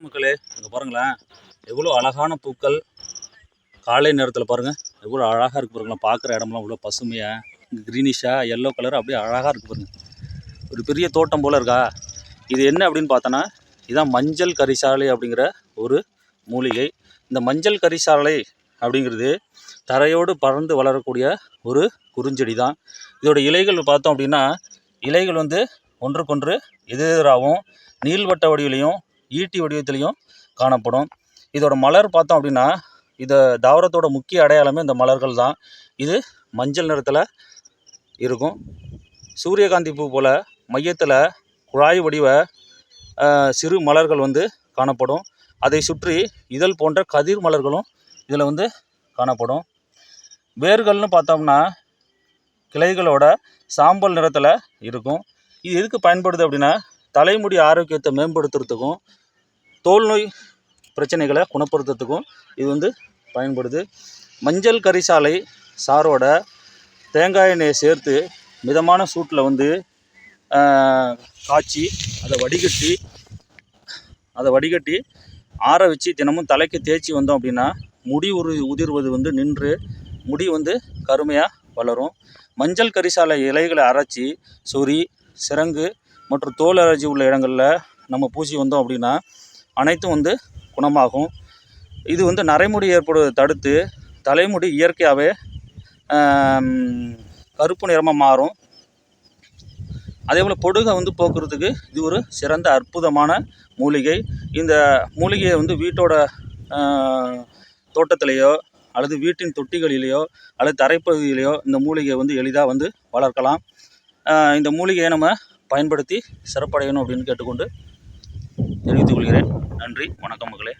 மக்களே இங்கே பாருங்களேன், எவ்வளோ அழகான பூக்கள். காலை நேரத்தில் பாருங்கள் எவ்வளோ அழகாக இருக்குது பாருங்களேன். பார்க்குற இடம்லாம் இவ்வளோ பசுமையாக க்ரீனிஷாக எல்லோ கலர் அப்படியே அழகாக இருக்குது பாருங்கள். ஒரு பெரிய தோட்டம் போல் இருக்கா. இது என்ன அப்படின்னு பார்த்தோன்னா, இதுதான் மஞ்சள் கரிசாலை அப்படிங்கிற ஒரு மூலிகை. இந்த மஞ்சள் கரிசாலை அப்படிங்கிறது தரையோடு பறந்து வளரக்கூடிய ஒரு குறுஞ்செடி தான். இதோட இலைகள் பார்த்தோம் அப்படின்னா, இலைகள் வந்து ஒன்றுக்கொன்று எதிராகவும் நீள்வட்ட வடிவிலையும் ஈட்டி வடிவத்திலையும் காணப்படும். இதோட மலர் பார்த்தோம் அப்படின்னா, இந்த தாவரத்தோட முக்கிய அடையாளமே இந்த மலர்கள் தான். இது மஞ்சள் நிறத்தில் இருக்கும். சூரியகாந்தி பூ போல் மையத்தில் குழாய் வடிவ சிறு மலர்கள் வந்து காணப்படும். அதை சுற்றி இதழ் போன்ற கதிர் மலர்களும் இதில் வந்து காணப்படும். வேர்கள்னு பார்த்தோம்னா கிளைகளோட சாம்பல் நிறத்தில் இருக்கும். இது எதுக்கு பயன்படுது அப்படின்னா, தலைமுடி ஆரோக்கியத்தை மேம்படுத்துறதுக்கும் தோல் நோய் பிரச்சனைகளை குணப்படுத்துறதுக்கும் இது வந்து பயன்படுது. மஞ்சள் கரிசாலை சாரோட தேங்காய் எண்ணெயை சேர்த்து மிதமான சூட்டில் வந்து காய்ச்சி அதை வடிகட்டி ஆற வச்சு தினமும் தலைக்கு தேய்ச்சி வந்தோம் அப்படின்னா முடி உதிர்வது வந்து நின்று முடி வந்து கருமையாக வளரும். மஞ்சள் கரிசாலை இலைகளை அரைச்சி சொறி, சிரங்கு மற்றும் தோல் அலர்ஜி உள்ள இடங்களில் நம்ம பூசி வந்தோம் அப்படின்னா அனைத்தும் வந்து குணமாகும். இது வந்து நரைமுடி ஏற்படுவதை தடுத்து தலைமுடி இயற்கையாகவே கருப்பு நிறமாக மாறும். அதேபோல் பொடுகை வந்து போக்குறதுக்கு இது ஒரு சிறந்த அற்புதமான மூலிகை. இந்த மூலிகையை வந்து வீட்டோட தோட்டத்திலேயோ அல்லது வீட்டின் தொட்டிகளிலேயோ அல்லது தரைப்பகுதியிலேயோ இந்த மூலிகையை வந்து எளிதாக வந்து வளர்க்கலாம். இந்த மூலிகையை நம்ம பயன்படுத்தி சிறப்படையணும் அப்படின்னு கேட்டுக்கொண்டு தெரிவித்துக் கொள்கிறேன். நன்றி, வணக்கம் மக்களே.